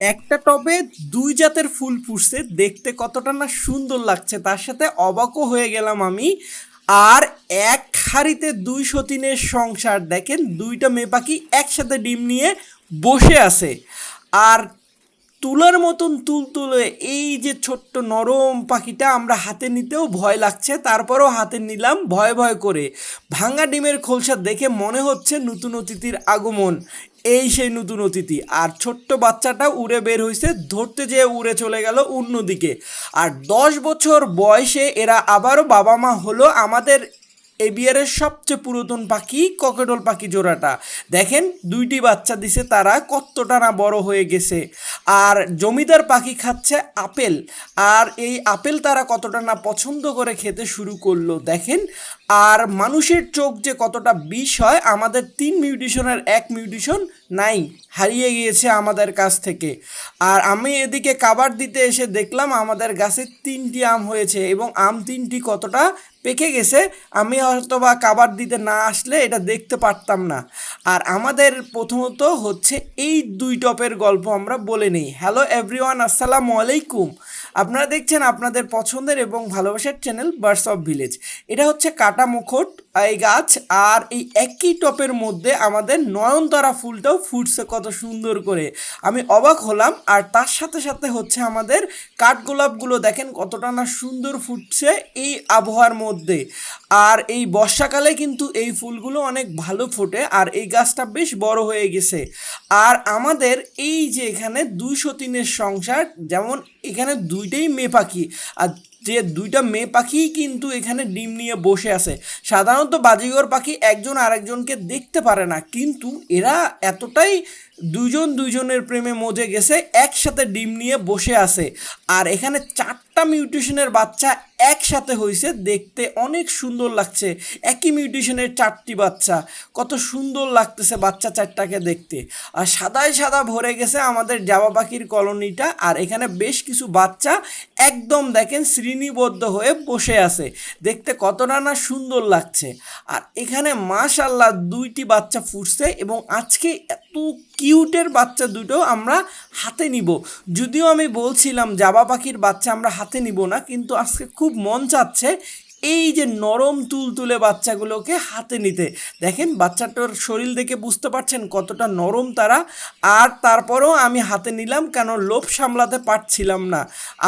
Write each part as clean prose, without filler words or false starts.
একটা টবে ২ জাতের ফুল ফুটছে, দেখতে কতটা না সুন্দর লাগছে, তার সাথে অবাকও হয়ে গেলাম আমি। আর এক হাঁড়িতে ২ সতীনের সংসার, দেখেন ২টা মেয়ে পাখি একসাথে ডিম নিয়ে বসে আছে। আর তুলার মতন তুলতুলে এই যে ছোট্ট নরম পাখিটা আমরা হাতে নিতেও ভয় লাগছে, তারপরেও হাতে নিলাম ভয় ভয় করে। ভাঙা ডিমের খোলসা দেখে মনে হচ্ছে নতুন অতিথির আগমন। এই সেই নতুন অতিথি। আর ছোট্ট বাচ্চাটা উড়ে বের হয়েছে, ধরতে যেয়ে উড়ে চলে গেল অন্যদিকে। আর ১০ বছর বয়সে এরা আবারও বাবা মা হলো। আমাদের এবিআরের সবচেয়ে পুরাতন পাখি ককেটল পাখি জোড়াটা দেখেন, ২টি বাচ্চা দিছে, তারা কতটা না বড় হয়ে গেছে। আর জমিদার পাখি খাচ্ছে আপেল, আর এই আপেল তারা কতটা না পছন্দ করে খেতে শুরু করলো দেখেন। আর মানুষের চোখ যে কতটা বিষ হয়, আমাদের ৩ মিউটেশনের ১ মিউটেশন নাই, হারিয়ে গিয়েছে আমাদের কাছ থেকে। আর আমি এদিকে কাবার দিতে এসে দেখলাম আমাদের গাছে ৩টি আম হয়েছে, এবং আম ৩টি কতটা পেকে গেছে আমি হয়তো বা কাবার দিতে না আসলে এটা দেখতে পারতাম না। আর আমাদের প্রথমত হচ্ছে এই ২ টপের গল্প আমরা বলে নিই। হ্যালো এভরিওয়ান, আসসালামু আলাইকুম। আপনারা দেখছেন আপনাদের পছন্দের এবং ভালোবাসার চ্যানেল বার্ডস অফ ভিলেজ। এটা হচ্ছে কাটা মুখট এই গাছ, আর এই একই টপের মধ্যে আমাদের নয়নতারা ফুলটাও ফুটছে কত সুন্দর করে, আমি অবাক হলাম। আর তার সাথে সাথে হচ্ছে আমাদের কাঠগোলাপগুলো দেখেন কতটা না সুন্দর ফুটছে এই আবহাওয়ার মধ্যে। আর এই বর্ষাকালে কিন্তু এই ফুলগুলো অনেক ভালো ফোটে, আর এই গাছটা বেশ বড় হয়ে গেছে। আর আমাদের এই যে এখানে ২০৩-এর সংসার, যেমন এখানে ২টাই মেয়ে পাখি, আর যে ২টা মেয়ে পাখি কিন্তু এখানে ডিম নিয়ে বসে আছে। সাধারণত বাজিগর পাখি একজন আরেকজনকে দেখতে পারে না, কিন্তু এরা এতটাই দুজন দুইজনের প্রেমে মজে গেছে, একসাথে ডিম নিয়ে বসে আছে। আর এখানে 4টা মিউটেশনের বাচ্চা একসাথে হয়েছে, দেখতে অনেক সুন্দর লাগছে। একই মিউটেশনের 4টি বাচ্চা, কত সুন্দর লাগতেছে বাচ্চা 4টাকে দেখতে। আর সাদায় সাদা ভরে গেছে আমাদের জাবা পাখির কলোনিটা। আর এখানে বেশ কিছু বাচ্চা একদম দেখেন শ্রেণীবদ্ধ হয়ে বসে আছে, দেখতে কতটা না সুন্দর লাগছে। আর এখানে মাশাআল্লাহ 2টি বাচ্চা ফুটছে, এবং আজকে এত কিউটের বাচ্চা দুটো আমরা হাতে নিব। যদিও আমি বলছিলাম জাবা পাখির বাচ্চা আমরা হাতে নিব না, কিন্তু আজকে খুব মন চাচ্ছে এই যে নরম তুলতুলে বাচ্চাগুলোকে হাতে নিতে। দেখেন বাচ্চাটার শরীর দেখে বুঝতে পারছেন কতটা নরম তারা। আর তারপরেও আমি হাতে নিলাম, কেন লোভ সামলাতে পারছিলাম না।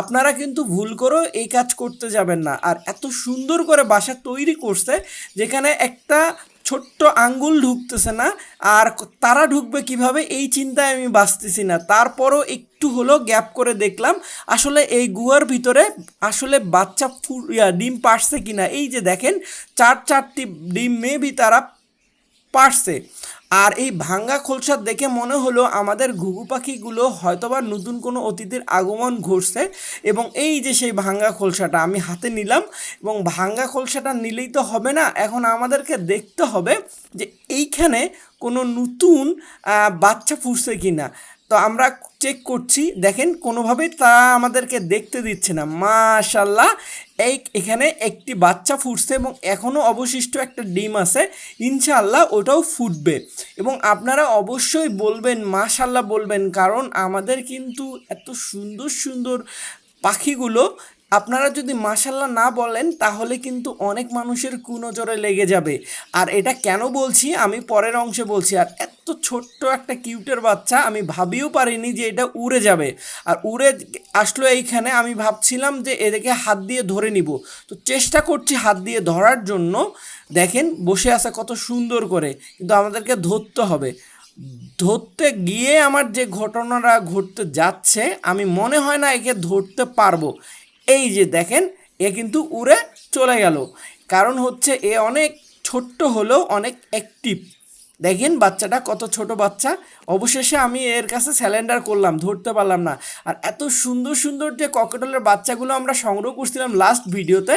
আপনারা কিন্তু ভুল করেও এই কাজ করতে যাবেন না। আর এত সুন্দর করে বাসা তৈরি করছে, যেখানে একটা ছোট্ট আঙ্গুল ঢুকতেছে না। আর তারা ঢুকবে কিভাবে এই চিন্তায় আমি বাঁচতেছি না। তারপরও একটু হলো গ্যাপ করে দেখলাম আসলে এই গুহার ভিতরে আসলে বাচ্চা ডিম পারছে কিনা। এই যে দেখেন 4টি ডিম মেবি তারা পারছে। আর এই ভাঙ্গা খোলসা দেখে মনে হলো আমাদের ঘুঘু পাখিগুলো হয়তোবা নতুন কোনো অতিথির আগমন ঘটছে। এবং এই যে সেই ভাঙ্গা খোলসাটা আমি হাতে নিলাম, এবং ভাঙ্গা খোলসাটা নিলেই তো হবে না, এখন আমাদেরকে দেখতে হবে যে এইখানে কোনো নতুন বাচ্চা ফুটছে কি না। তো আমরা চেক করছি, দেখেন কোনোভাবেই তারা আমাদেরকে দেখতে দিচ্ছে না। মাশাল্লাহ, এখানে একটি বাচ্চা ফুটছে, এবং এখনও অবশিষ্ট একটা ডিম আছে, ইনশাআল্লাহ ওটাও ফুটবে। এবং আপনারা অবশ্যই বলবেন মাশাল্লাহ বলবেন, কারণ আমাদের কিন্তু এত সুন্দর সুন্দর পাখিগুলো আপনারা যদি মাশাল্লাহ না বলেন তাহলে কিন্তু অনেক মানুষের কুনজরে লেগে যাবে। আর এটা কেন বলছি আমি পরের অংশে বলছি। আর এত ছোট্ট একটা কিউটের বাচ্চা আমি ভাবিও পারিনি যে এটা উড়ে যাবে। আর উড়ে আসলো এইখানে, আমি ভাবছিলাম যে এদেরকে হাত দিয়ে ধরে নিব, তো চেষ্টা করছি হাত দিয়ে ধরার জন্য। দেখেন বসে আছে কত সুন্দর করে, কিন্তু আমাদেরকে ধরতে হবে। ধরতে গিয়ে আমার যে ঘটনাটা ঘটতে যাচ্ছে, আমি মনে হয় না একে ধরতে পারবো। এই যে দেখেন এ কিন্তু উড়ে চলে গেল, কারণ হচ্ছে এ অনেক ছোট্ট হলেও অনেক অ্যাক্টিভ। দেখেন বাচ্চাটা কত ছোট বাচ্চা। অবশেষে আমি এর কাছে স্যালেন্ডার করলাম, ধরতে পারলাম না। আর এত সুন্দর সুন্দর যে ককেটলের বাচ্চাগুলো আমরা সংগ্রহ করছিলাম লাস্ট ভিডিওতে,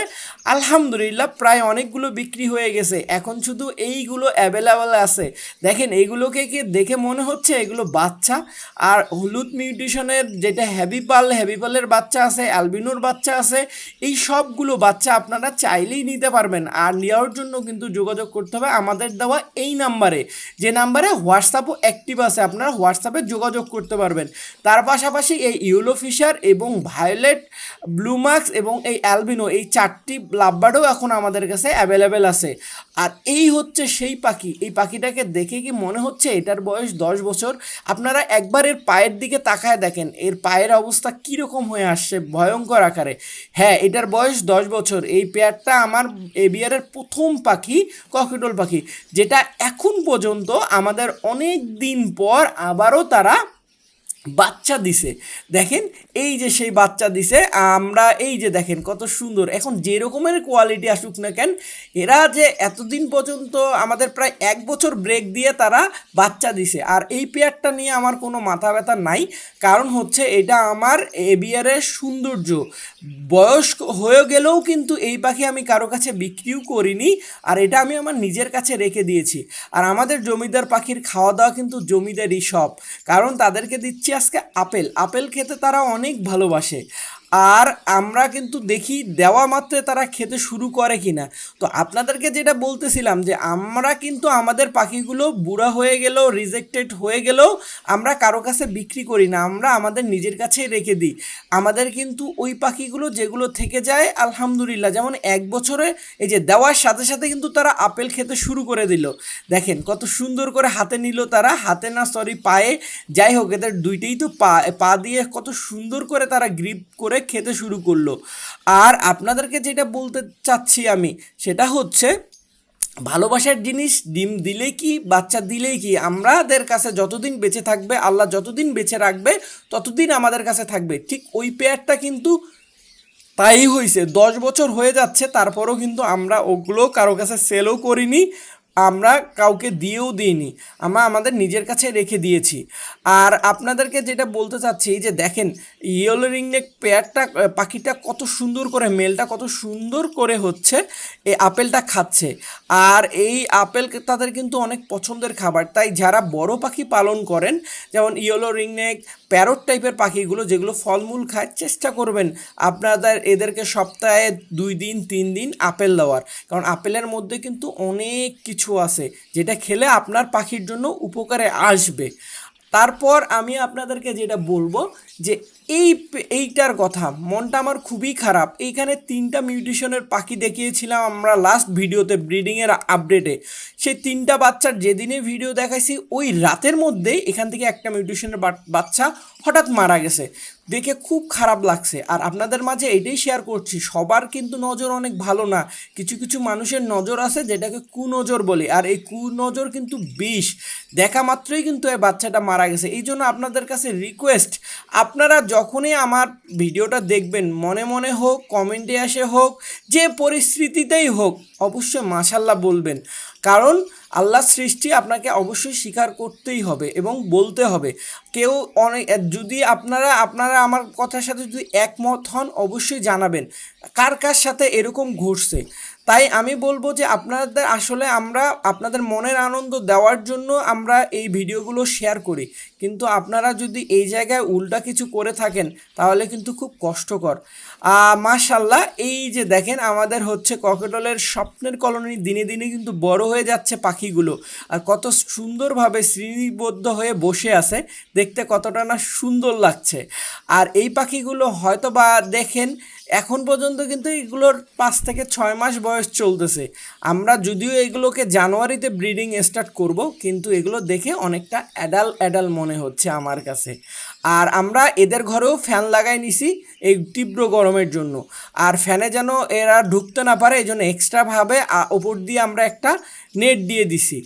আলহামদুলিল্লাহ প্রায় অনেকগুলো বিক্রি হয়ে গেছে, এখন শুধু এইগুলো অ্যাভেলেবেল আছে। দেখেন এইগুলোকে কি দেখে মনে হচ্ছে এগুলো বাচ্চা। আর হলুদ মিউটেশনের যেটা হ্যাভি পালের বাচ্চা আছে, অ্যালবিনোর বাচ্চা আছে, এই সবগুলো বাচ্চা আপনারা চাইলেই নিতে পারবেন। আর নেওয়ার জন্য কিন্তু যোগাযোগ করতে হবে আমাদের দেওয়া এই নাম্বারে। যে নাম্বারে হোয়াটসঅ্যাপও অ্যাক্টিভ আছে, আপনারা হোয়াটসঅ্যাপে যোগাযোগ করতে পারবেন। তার পাশাপাশি এই ইয়েলো ফিশার এবং ভায়োলেট, ব্লু মার্কস এবং এই অ্যালবিনো, এই 4টি লাভবার্ডও এখন আমাদের কাছে অ্যাভেলেবেল আছে। আর এই হচ্ছে সেই পাখি, এই পাখিটাকে দেখে কি মনে হচ্ছে এটার বয়স 10 বছর? আপনারা একবার এর পায়ের দিকে তাকায় দেখেন, এর পায়ের অবস্থা কীরকম হয়ে আসছে ভয়ঙ্কর আকারে। হ্যাঁ, এটার বয়স 10 বছর। এই পেয়ারটা আমার এবিআরের প্রথম পাখি, ককটেল পাখি, যেটা এখন পর্যন্ত আমাদের অনেক দিন পর আবারও তারা বাচ্চা দিছে। দেখেন এই যে সেই বাচ্চা দিছে, আমরা এই যে দেখেন কত সুন্দর। এখন যে রকমের কোয়ালিটি আসুক না কেন, এরা যে এতদিন পর্যন্ত আমাদের প্রায় 1 বছর ব্রেক দিয়ে তারা বাচ্চা দিছে। আর এই পেয়ারটা নিয়ে আমার কোনো মাথা ব্যথা নাই, কারণ হচ্ছে এটা আমার এবিআরের সৌন্দর্য। বয়স হয়ে গেলেও কিন্তু এই পাখি আমি কারো কাছে বিক্রিও করিনি, আর এটা আমি আমার নিজের কাছে রেখে দিয়েছি। আর আমাদের জমিদার পাখির খাওয়া দাওয়া কিন্তু জমিদারই সব, কারণ তাদেরকে দিচ্ছি আজকে আপেল। আপেল খেতে তারা অনেক ভালোবাসে, আর আমরা কিন্তু দেখি দেওয়া মাত্রে তারা খেতে শুরু করে কিনা। তো আপনাদেরকে যেটা বলতেছিলাম যে আমরা কিন্তু আমাদের পাখিগুলো বুড়া হয়ে গেলেও, রিজেক্টেড হয়ে গেলেও আমরা কারো কাছে বিক্রি করি না, আমরা আমাদের নিজের কাছেই রেখে দিই। আমাদের কিন্তু ওই পাখিগুলো যেগুলো থেকে যায় আলহামদুলিল্লাহ, যেমন 1 বছরে এই যে দেওয়ার সাথে সাথে কিন্তু তারা আপেল খেতে শুরু করে দিল। দেখেন কত সুন্দর করে হাতে নিল তারা, হাতে না সরি পায়ে, যাই হোক এদের দুইটাই তো পা দিয়ে কত সুন্দর করে তারা গ্রিপ করে খেতে শুরু করলো। আর আপনাদেরকে যেটা বলতে চাচ্ছি আমি, সেটা হচ্ছে ভালোবাসার জিনিস ডিম দিলেই কি বাচ্চা দিলেই কি, আমাদের কাছে যতদিন বেঁচে থাকবে, আল্লাহ যতদিন বেঁচে রাখবে ততদিন আমাদের কাছে থাকবে। ঠিক ওই পেয়ারটা কিন্তু তাই হয়েছে, 10 বছর হয়ে যাচ্ছে, তারপরও কিন্তু আমরা ওগুলো কারো কাছে সেলও করিনি, আমরা কাউকে দিয়েও দিইনি, আমরা আমাদের নিজের কাছে রেখে দিয়েছি। আর আপনাদেরকে যেটা বলতে চাচ্ছি যে দেখেন ইয়েলো রিংনেক পেয়ারটা, পাখিটা কত সুন্দর করে, মেলটা কত সুন্দর করে হচ্ছে এই আপেলটা খাচ্ছে। আর এই আপেল তাদের কিন্তু অনেক পছন্দের খাবার, তাই যারা বড় পাখি পালন করেন, যেমন ইয়েলো রিংনেক, প্যারট টাইপের পাখিগুলো যেগুলো ফলমূল খায়, চেষ্টা করবেন আপনাদের এদেরকে সপ্তাহে 2 দিন 3 দিন আপেল দেওয়ার, কারণ আপেলের মধ্যে কিন্তু অনেক কিছু আছে যেটা খেলে আপনার পাখির জন্য উপকারে আসবে। তারপর আমি আপনাদেরকে যেটা বলবো যে এইটার কথা, মনটা আমার খুবই খারাপ। এইখানে 3টা মিউটেশনের পাখি দেখিয়েছিলাম আমরা লাস্ট ভিডিওতে, ব্রিডিংয়ের আপডেটে। সেই 3টা বাচ্চার যেদিনে ভিডিও দেখাইছি ওই রাতের মধ্যেই এখান থেকে একটা মিউটেশনের বাচ্চা হঠাৎ মারা গেছে, দেখে খুব খারাপ লাগছে। আর আপনাদের মাঝে এটাই শেয়ার করছি, সবার কিন্তু নজর অনেক ভালো না, কিছু কিছু মানুষের নজর আছে যেটাকে কুনজর বলে, আর এই কুনজর কিন্তু বিষ, দেখা মাত্রই কিন্তু এই বাচ্চাটা মারা গেছে। এই জন্য আপনাদের কাছে রিকোয়েস্ট, আপনারা যখনই আমার ভিডিওটা দেখবেন, মনে মনে হোক, কমেন্টে আসে হোক, যে পরিস্থিতিতেই হোক, অবশ্যই মাশাল্লাহ বলবেন, কারণ আল্লাহর সৃষ্টি আপনাকে অবশ্যই স্বীকার করতেই হবে এবং বলতে হবে। কেউ অনেক, যদি আপনারা আমার কথার সাথে যদি একমত হন অবশ্যই জানাবেন কার কার সাথে এরকম ঘটছে। তাই আমি বলবো যে আপনাদের আসলে আমরা আপনাদের মনের আনন্দ দেওয়ার জন্য আমরা এই ভিডিওগুলো শেয়ার করি, কিন্তু আপনারা যদি এই জায়গায় উল্টা কিছু করে থাকেন তাহলে কিন্তু খুব কষ্টকর। মাশাল্লাহ, এই যে দেখেন আমাদের হচ্ছে ককটেলের স্বপ্নের কলোনি দিনে দিনে কিন্তু বড় হয়ে যাচ্ছে পাখিগুলো, আর কত সুন্দরভাবে শ্রেণীবদ্ধ হয়ে বসে আছে, দেখতে কতটা না সুন্দর লাগছে। আর এই পাখিগুলো হয়তো বা দেখেন এখন পর্যন্ত কিন্তু এগুলোর 5 থেকে 6 মাস বয়স চলতেছে। আমরা যদিও এগুলোকে জানুয়ারিতে ব্রিডিং স্টার্ট করব, কিন্তু এগুলো দেখে অনেকটা অ্যাডাল মনে হচ্ছে আমার কাছে। আর আমরা এদের ঘরেও ফ্যান লাগাই নিছি এই তীব্র গরমের জন্য, আর ফ্যানে যেন এরা ঢুকতে না পারে এই জন্য এক্সট্রাভাবে ওপর দিয়ে আমরা একটা নেট দিয়ে দিছি।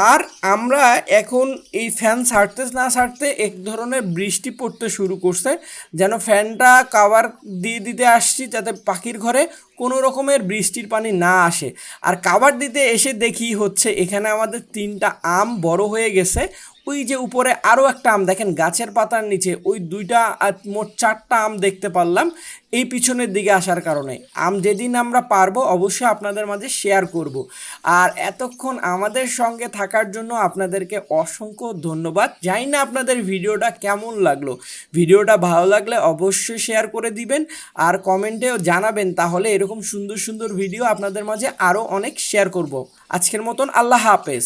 আর আমরা এখন এই ফ্যান ছাড়তে না ছাড়তে এক ধরনের বৃষ্টি পড়তে শুরু করছে, যেন ফ্যানটা কাভার দিয়ে দিতে আসছি যাতে পাখির ঘরে কোনো রকমের বৃষ্টির পানি না আসে। আর কাভার দিতে এসে দেখি হচ্ছে এখানে আমাদের 3টা আম বড় হয়ে গেছে, ওই যে উপরে আরও একটা আম দেখেন গাছের পাতার নিচে, ওই দুইটা মোট 4টা আম দেখতে পারলাম এই পিছনের দিকে আসার কারণে। আম যেদিন আমরা পারবো অবশ্যই আপনাদের মাঝে শেয়ার করব। আর এতক্ষণ আমাদের সঙ্গে থাকার জন্য আপনাদেরকে অসংখ্য ধন্যবাদ। জানি না আপনাদের ভিডিওটা কেমন লাগলো, ভিডিওটা ভালো লাগলে অবশ্যই শেয়ার করে দিবেন আর কমেন্টেও জানাবেন, তাহলে এরকম সুন্দর সুন্দর ভিডিও আপনাদের মাঝে আরও অনেক শেয়ার করব। আজকের মতন আল্লাহ হাফেজ।